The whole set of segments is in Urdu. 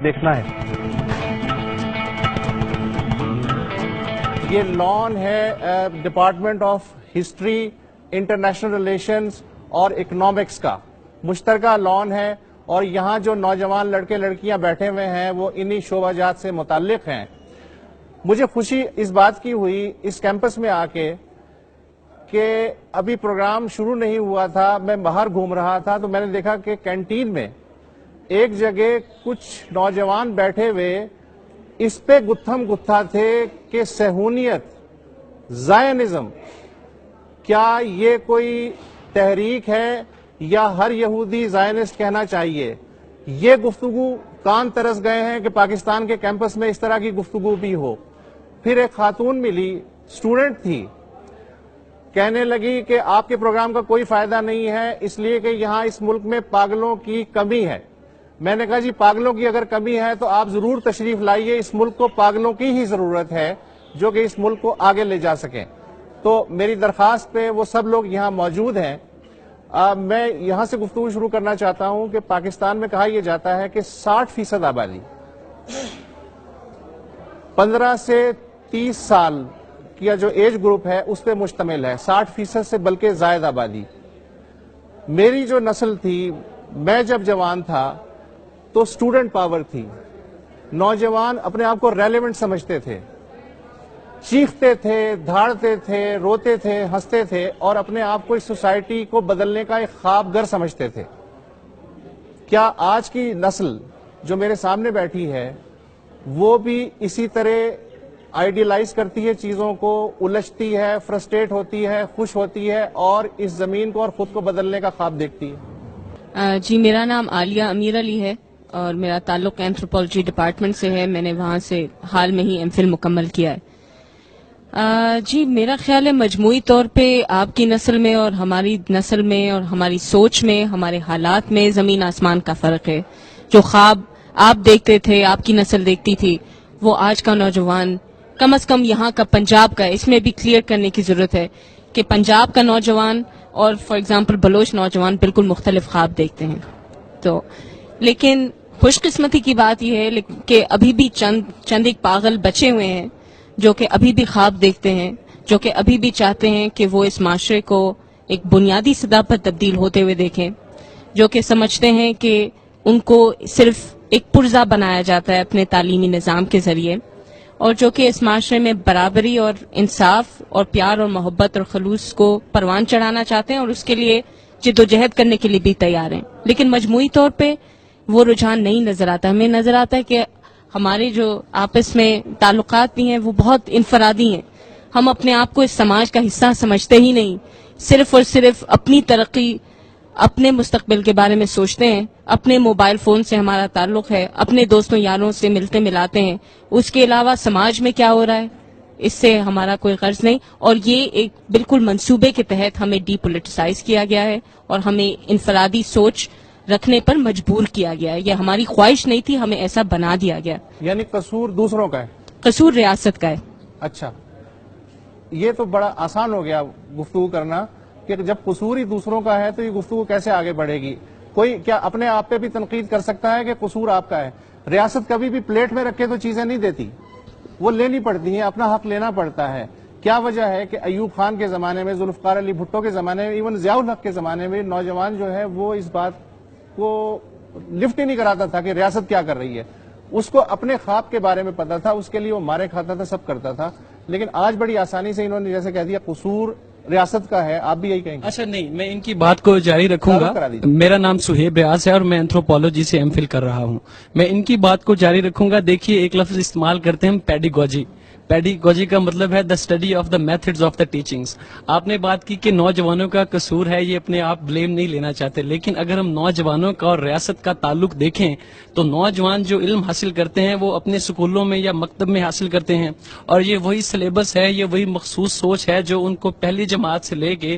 دیکھنا ہے. یہ لان ہے department of history, international relations اور اکنامکس کا مشترکہ لان ہے, اور یہاں جو نوجوان لڑکے لڑکیاں بیٹھے ہوئے ہیں وہ انہی شعبہ جات سے متعلق ہیں. مجھے خوشی اس بات کی ہوئی اس کیمپس میں آ کے کہ ابھی پروگرام شروع نہیں ہوا تھا, میں باہر گھوم رہا تھا تو میں نے دیکھا کہ کینٹین میں ایک جگہ کچھ نوجوان بیٹھے ہوئے اس پہ گتھم گتھا تھے کہ صہیونیت, زائنزم, کیا یہ کوئی تحریک ہے یا ہر یہودی زائنسٹ کہنا چاہیے. یہ گفتگو کان ترس گئے ہیں کہ پاکستان کے کیمپس میں اس طرح کی گفتگو بھی ہو. پھر ایک خاتون ملی, اسٹوڈنٹ تھی, کہنے لگی کہ آپ کے پروگرام کا کوئی فائدہ نہیں ہے اس لیے کہ یہاں اس ملک میں پاگلوں کی کمی ہے. میں نے کہا جی پاگلوں کی اگر کمی ہے تو آپ ضرور تشریف لائیے, اس ملک کو پاگلوں کی ہی ضرورت ہے جو کہ اس ملک کو آگے لے جا سکیں. تو میری درخواست پہ وہ سب لوگ یہاں موجود ہیں. میں یہاں سے گفتگو شروع کرنا چاہتا ہوں کہ پاکستان میں کہا یہ جاتا ہے کہ 60% آبادی 15 سے 30 سال کا جو ایج گروپ ہے اس پہ مشتمل ہے, 60% سے بلکہ زائد آبادی. میری جو نسل تھی, میں جب جوان تھا تو اسٹوڈنٹ پاور تھی, نوجوان اپنے آپ کو ریلیونٹ سمجھتے تھے, چیختے تھے, دھاڑتے تھے, روتے تھے, ہنستے تھے اور اپنے آپ کو اس سوسائٹی کو بدلنے کا ایک خواب گر سمجھتے تھے. کیا آج کی نسل جو میرے سامنے بیٹھی ہے وہ بھی اسی طرح آئیڈیلائز کرتی ہے چیزوں کو, الجھتی ہے, فرسٹریٹ ہوتی ہے, خوش ہوتی ہے اور اس زمین کو اور خود کو بدلنے کا خواب دیکھتی ہے؟ جی, میرا نام عالیہ امیر علی ہے اور میرا تعلق اینتھروپولوجی ڈپارٹمنٹ سے ہے. میں نے وہاں سے حال میں ہی ایم فل مکمل کیا ہے. جی, میرا خیال ہے مجموعی طور پہ آپ کی نسل میں اور ہماری نسل میں اور ہماری سوچ میں, ہمارے حالات میں زمین آسمان کا فرق ہے. جو خواب آپ دیکھتے تھے, آپ کی نسل دیکھتی تھی, وہ آج کا نوجوان کم از کم یہاں کا پنجاب کا, اس میں بھی کلیئر کرنے کی ضرورت ہے کہ پنجاب کا نوجوان اور فار ایگزامپل بلوچ نوجوان بالکل مختلف خواب دیکھتے ہیں. تو لیکن خوش قسمتی کی بات یہ ہے کہ ابھی بھی چند ایک پاگل بچے ہوئے ہیں جو کہ ابھی بھی خواب دیکھتے ہیں, جو کہ ابھی بھی چاہتے ہیں کہ وہ اس معاشرے کو ایک بنیادی سطح پر تبدیل ہوتے ہوئے دیکھیں, جو کہ سمجھتے ہیں کہ ان کو صرف ایک پرزہ بنایا جاتا ہے اپنے تعلیمی نظام کے ذریعے, اور جو کہ اس معاشرے میں برابری اور انصاف اور پیار اور محبت اور خلوص کو پروان چڑھانا چاہتے ہیں اور اس کے لیے جد و جہد کرنے کے لیے بھی تیار ہیں. لیکن مجموعی طور پہ وہ رجحان نہیں نظر آتا. ہمیں نظر آتا ہے کہ ہمارے جو آپس میں تعلقات بھی ہیں وہ بہت انفرادی ہیں. ہم اپنے آپ کو اس سماج کا حصہ سمجھتے ہی نہیں, صرف اور صرف اپنی ترقی, اپنے مستقبل کے بارے میں سوچتے ہیں. اپنے موبائل فون سے ہمارا تعلق ہے, اپنے دوستوں یاروں سے ملتے ملاتے ہیں, اس کے علاوہ سماج میں کیا ہو رہا ہے اس سے ہمارا کوئی غرض نہیں. اور یہ ایک بالکل منصوبے کے تحت ہمیں ڈی پولیٹیسائز کیا گیا ہے اور ہمیں انفرادی سوچ رکھنے پر مجبور کیا گیا ہے. یہ ہماری خواہش نہیں تھی, ہمیں ایسا بنا دیا گیا. یعنی قصور دوسروں کا ہے, قصور ریاست کا ہے. اچھا, یہ تو بڑا آسان ہو گیا گفتگو کرنا کہ جب قصور ہی دوسروں کا ہے تو یہ گفتگو کیسے آگے بڑھے گی. کوئی کیا اپنے آپ پہ بھی تنقید کر سکتا ہے کہ قصور آپ کا ہے؟ ریاست کبھی بھی پلیٹ میں رکھے تو چیزیں نہیں دیتی, وہ لینی پڑتی ہیں, اپنا حق لینا پڑتا ہے. کیا وجہ ہے کہ ایوب خان کے زمانے میں, ذوالفقار علی بھٹو کے زمانے میں, ایون ضیاء الحق کے زمانے میں نوجوان جو ہے وہ اس بات کو لفٹ ہی نہیں کراتا تھا کہ ریاست کیا کر رہی ہے. اس کو اپنے خواب کے بارے میں پتا تھا, اس کے لیے وہ مارے کھاتا تھا, سب کرتا تھا. لیکن آج بڑی آسانی سے انہوں نے جیسے کہہ دیا قصور ریاست کا ہے, آپ بھی یہی کہیں گے؟ اچھا نہیں, میں ان کی بات کو جاری رکھوں گا. میرا نام سہیب ریاض ہے اور میں اینتھروپولوجی سے ایم فل کر رہا ہوں. میں ان کی بات کو جاری رکھوں گا. دیکھیے, ایک لفظ استعمال کرتے ہیں پیڈیگوجی. پیڈیگوجی کا مطلب ہے the study of the methods of the teachings. آپ نے بات کی کہ نوجوانوں کا قصور ہے, یہ اپنے آپ بلیم نہیں لینا چاہتے, لیکن اگر ہم نوجوانوں کا اور ریاست کا تعلق دیکھیں تو نوجوان جو علم حاصل کرتے ہیں وہ اپنے سکولوں میں یا مکتب میں حاصل کرتے ہیں, اور یہ وہی سلیبس ہے, یہ وہی مخصوص سوچ ہے جو ان کو پہلی جماعت سے لے کے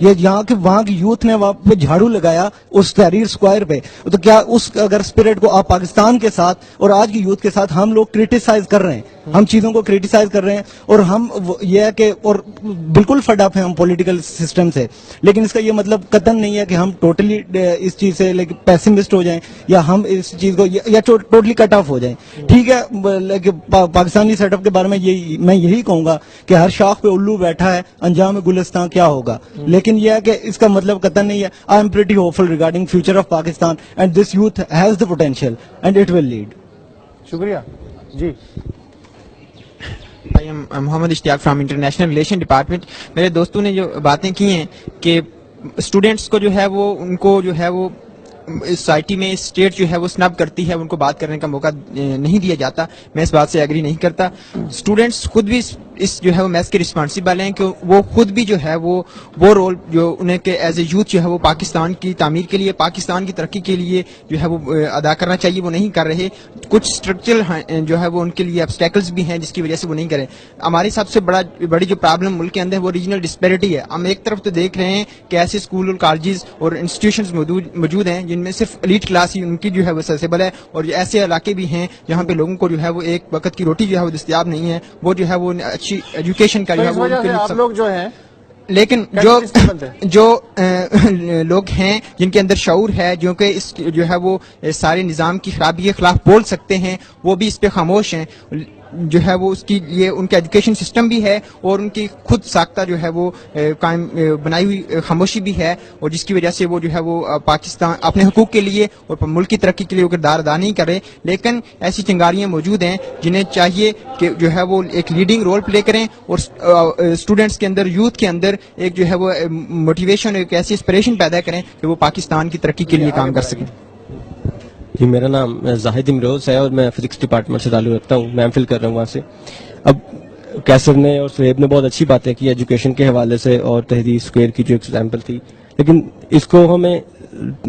یہ یہاں کے وہاں کی یوتھ نے وہاں پہ جھاڑو لگایا اس تحریر اسکوائر پہ, تو کیا اس اگر اسپرٹ کو آپ پاکستان کے ساتھ اور آج کی یوتھ کے ساتھ ہم لوگ کریٹیسائز کر رہے ہیں, ہم چیزوں کو کریٹیسائز کر رہے ہیں, اور ہم یہ ہے کہ اور بالکل فڈ اپ ہیں ہم پولیٹیکل سسٹم سے, لیکن اس کا یہ مطلب قطعاً نہیں ہے کہ ہم ٹوٹلی اس چیز سے پیسمسٹ ہو جائیں یا ہم اس چیز کو یا ٹوٹلی کٹ آف ہو جائیں. ٹھیک ہے, پاکستانی سیٹ اپ کے بارے میں میں یہی کہوں گا کہ ہر شاخ پہ الو بیٹھا ہے, انجام گلستان کیا ہوگا, لیکن یہ ہے کہ اس کا مطلب قطعاً نہیں ہے. I am pretty ہوپفل regarding future of Pakistan and this youth has the potential and it will lead. شکریہ جی. محمد اشتیاق فرام انٹرنیشنل ریلیشن ڈپارٹمنٹ. میرے دوستوں نے جو باتیں کی ہیں کہ اسٹوڈینٹس کو جو ہے وہ ان کو جو ہے وہ سوسائٹی میں اسٹیٹ جو ہے وہ سنب کرتی ہے, ان کو بات کرنے کا موقع نہیں دیا جاتا. میں اس بات سے ایگری نہیں کرتا. اسٹوڈینٹس خود بھی اس جو ہے وہ میتھس کے رسپانسبل ہیں کہ وہ خود بھی جو ہے وہ رول جو انہیں کہ ایز اے یوتھ جو ہے وہ پاکستان کی تعمیر کے لیے, پاکستان کی ترقی کے لیے جو ہے وہ ادا کرنا چاہیے, وہ نہیں کر رہے. کچھ اسٹرکچرل جو ہے وہ ان کے لیے آبسٹیکلز بھی ہیں جس کی وجہ سے وہ نہیں کریں. ہماری سب سے بڑی جو پرابلم ملک کے اندر وہ ریجنل ڈسپیرٹی ہے. ہم ایک طرف تو دیکھ رہے ہیں کہ ایسے اسکول اور کالجز اور انسٹیٹیوشنز موجود ہیں جن میں صرف ایلیٹ کلاس ہی ان کی جو ہے وہ سیسیبل ہے, اور ایسے علاقے بھی ہیں جہاں پہ لوگوں کو جو ہے وہ ایک وقت کی روٹی جو ہے وہ دستیاب نہیں ہے, وہ جو ہے وہ اچھی ایجوکیشن کا جو ہے وہ آپ لوگ جو ہیں, لیکن جو لوگ ہیں جن کے اندر شعور ہے, جو کہ اس جو ہے وہ سارے نظام کی خرابی کے خلاف بول سکتے ہیں, وہ بھی اس پہ خاموش ہیں. جو ہے وہ اس کی یہ ان کا ایجوکیشن سسٹم بھی ہے اور ان کی خود ساختہ جو ہے وہ قائم بنائی ہوئی خاموشی بھی ہے, اور جس کی وجہ سے وہ جو ہے وہ پاکستان اپنے حقوق کے لیے اور ملک کی ترقی کے لیے وہ کردار ادا نہیں کرے. لیکن ایسی چنگاریاں موجود ہیں جنہیں چاہیے کہ جو ہے وہ ایک لیڈنگ رول پلے کریں اور اسٹوڈنٹس کے اندر, یوتھ کے اندر ایک جو ہے وہ موٹیویشن, ایک ایسی انسپریشن پیدا کریں کہ وہ پاکستان کی ترقی کے لیے کام کر سکیں. جی, میرا نام زاہد امروز ہے اور میں فزکس ڈپارٹمنٹ سے تعلق رکھتا ہوں. میں ایم فل کر رہا ہوں وہاں سے. اب کیسر نے اور سہیب نے بہت اچھی باتیں کی ایجوکیشن کے حوالے سے اور تحریر اسکوائر کی جو ایگزامپل تھی, لیکن اس کو ہمیں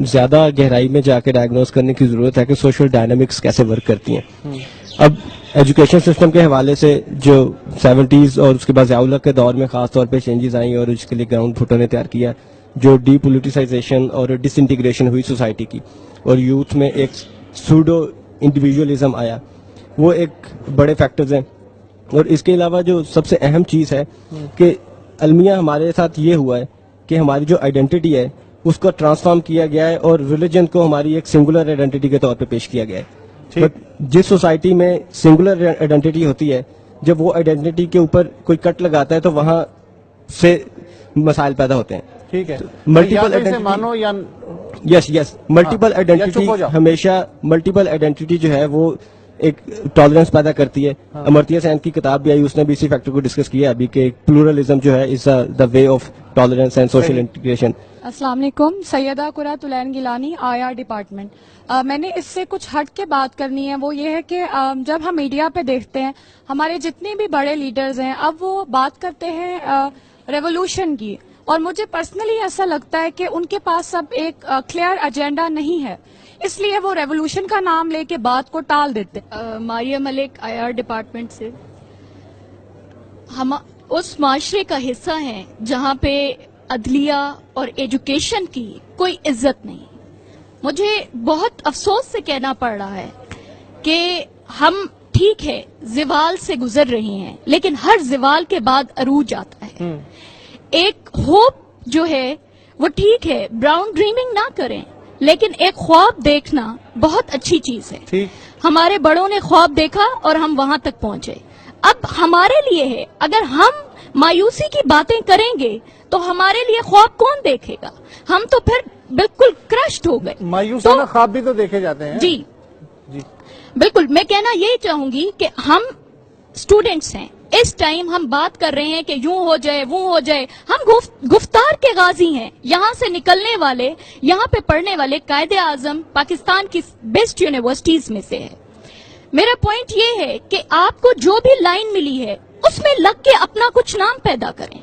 زیادہ گہرائی میں جا کے ڈائگنوز کرنے کی ضرورت ہے کہ سوشل ڈائنامکس کیسے ورک کرتی ہیں. اب ایجوکیشن سسٹم کے حوالے سے جو 70s اور اس کے بعد ضیاء الحق کے دور میں خاص طور پہ چینجز آئیں اور اس کے لیے گراؤنڈ بھٹو نے تیار کیا, جو ڈی پولیٹیسائزیشن اور ڈس انٹیگریشن ہوئی سوسائٹی کی اور یوتھ میں ایک سوڈو انڈیویجولزم آیا, وہ ایک بڑے فیکٹرز ہیں. اور اس کے علاوہ جو سب سے اہم چیز ہے کہ المیہ ہمارے ساتھ یہ ہوا ہے کہ ہماری جو آئیڈینٹی ہے اس کو ٹرانسفارم کیا گیا ہے اور ریلیجن کو ہماری ایک سنگولر آئیڈینٹی کے طور پہ پیش کیا گیا ہے. بٹ جس سوسائٹی میں سنگولر آئیڈینٹی ہوتی ہے, جب وہ آئیڈینٹی کے اوپر کوئی کٹ لگاتا ہے تو وہاں سے مسائل پیدا ہوتے ہیں. ٹھیک ہے, ملٹیپل ملٹیپل آئیڈینٹی ہمیشہ ملٹیپل آئیڈینٹی جو ہے وہ ایک ٹالرنس پیدا کرتی ہے. امرتیہ سین کی کتاب بھی آئی, اس نے بھی اسی فیکٹر کو ڈسکس کیا ابھی کہ پلورلزم جو ہے is the way of tolerance and social integration. السلام علیکم, سیدہ قرۃ العین گیلانی, آئی آر ڈپارٹمنٹ. میں نے اس سے کچھ ہٹ کے بات کرنی ہے. وہ یہ ہے کہ جب ہم میڈیا پہ دیکھتے ہیں ہمارے جتنے بھی بڑے لیڈرز ہیں, اب وہ بات کرتے ہیں ریولوشن کی, اور مجھے پرسنلی ایسا لگتا ہے کہ ان کے پاس اب ایک کلیئر ایجنڈا نہیں ہے, اس لیے وہ ریولوشن کا نام لے کے بات کو ٹال دیتے. ماریہ ملک, آئی آر ڈپارٹمنٹ سے. ہم اس معاشرے کا حصہ ہیں جہاں پہ عدلیہ اور ایجوکیشن کی کوئی عزت نہیں. مجھے بہت افسوس سے کہنا پڑ رہا ہے کہ ہم ٹھیک ہے زوال سے گزر رہے ہیں, لیکن ہر زوال کے بعد عروج آتا ہے. ایک ہوپ جو ہے وہ ٹھیک ہے, براؤن ڈریمنگ نہ کریں, لیکن ایک خواب دیکھنا بہت اچھی چیز ہے. ہمارے بڑوں نے خواب دیکھا اور ہم وہاں تک پہنچے. اب ہمارے لیے ہے, اگر ہم مایوسی کی باتیں کریں گے تو ہمارے لیے خواب کون دیکھے گا؟ ہم تو پھر بالکل کرشڈ ہو گئے. مایوسانہ خواب بھی تو دیکھے جاتے ہیں. جی بالکل. میں کہنا یہی چاہوں گی کہ ہم اسٹوڈینٹس ہیں, اس ٹائم ہم بات کر رہے ہیں کہ یوں ہو جائے وہ ہو جائے. ہم گفتار کے غازی ہیں. یہاں سے نکلنے والے, یہاں پہ پڑھنے والے قائد اعظم پاکستان کی بیسٹ یونیورسٹیز میں سے ہے. میرا پوائنٹ یہ ہے کہ آپ کو جو بھی لائن ملی ہے اس میں لگ کے اپنا کچھ نام پیدا کریں.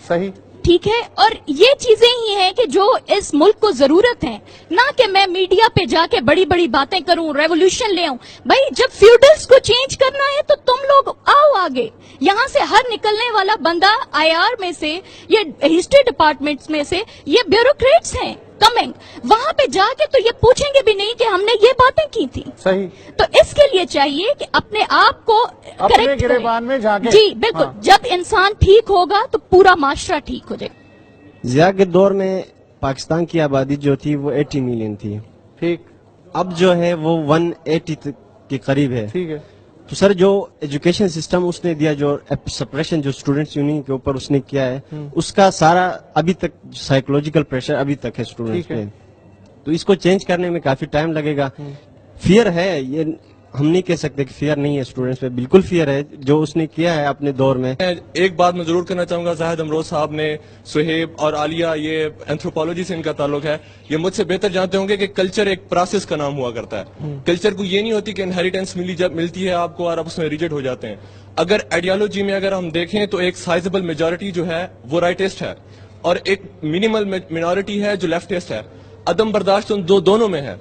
صحیح, ٹھیک ہے. اور یہ چیزیں ہی ہیں کہ جو اس ملک کو ضرورت ہیں, نہ کہ میں میڈیا پہ جا کے بڑی بڑی باتیں کروں, ریولوشن لے آؤں. بھائی جب فیوڈلز کو چینج کرنا ہے تو تم لوگ آؤ آگے, یہاں سے ہر نکلنے والا بندہ آئی آر میں سے، یہ ہسٹری ڈپارٹمنٹ میں سے، یہ بیوروکریٹس ہیں کمنگ، وہاں پہ جا کے تو یہ پوچھیں گے بھی نہیں کہ ہم نے یہ باتیں کی تھی. صحیح. تو اس کے لیے چاہیے کہ اپنے آپ کو اپنے کریکٹ گریبان میں جا کے. جی بالکل. جب انسان ٹھیک ہوگا تو پورا معاشرہ ٹھیک ہو جائے. ضیاء کے دور میں پاکستان کی آبادی جو تھی وہ 80 ملین تھی. ٹھیک. اب جو ہے وہ 180 کے قریب ہے. ٹھیک ہے. تو سر جو ایجوکیشن سسٹم اس نے دیا، جو سپریشن جو اسٹوڈنٹس یونین کے اوپر اس نے کیا ہے، اس کا سارا ابھی تک سائیکولوجیکل پریشر ابھی تک ہے اسٹوڈنٹس پہ. تو اس کو چینج کرنے میں کافی ٹائم لگے گا. فیئر ہے، یہ ہم نہیں کہہ سکتے کہ فیئر نہیں ہے اسٹوڈنٹس پہ، بالکل فیئر ہے جو اس نے کیا ہے اپنے دور میں. ایک بات میں ضرور کرنا چاہوں گا، زاہد امروز صاحب نے، سہیب اور عالیہ، یہ اینتھروپولوجی سے ان کا تعلق ہے، یہ مجھ سے بہتر جانتے ہوں گے کہ کلچر ایک پروسیس کا نام ہوا کرتا ہے. کلچر کو یہ نہیں ہوتی کہ انہیریٹنس ملتی ہے آپ کو اور آپ اس میں ریجیکٹ ہو جاتے ہیں. اگر آئیڈیالوجی میں اگر ہم دیکھیں تو ایک سائزبل میجورٹی جو ہے وہ رائٹسٹ ہے اور ایک منیمل مینورٹی ہے جو لیفٹسٹ ہے. عدم برداشت ان دونوں میں ہے.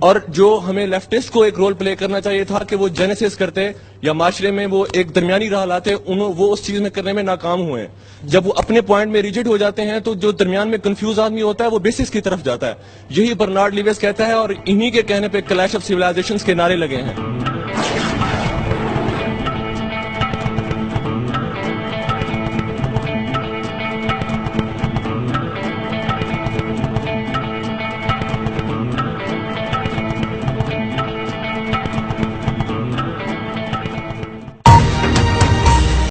اور جو ہمیں لیفٹسٹ کو ایک رول پلے کرنا چاہیے تھا کہ وہ جینیسس کرتے یا معاشرے میں وہ ایک درمیانی راہ لاتے، وہ اس چیز میں کرنے میں ناکام ہوئے. جب وہ اپنے پوائنٹ میں ریجٹ ہو جاتے ہیں تو جو درمیان میں کنفیوز آدمی ہوتا ہے وہ بیسس کی طرف جاتا ہے. یہی برنارڈ لیویس کہتا ہے اور انہی کے کہنے پہ کلیش آف سیولائزیشنز کے نعرے لگے ہیں.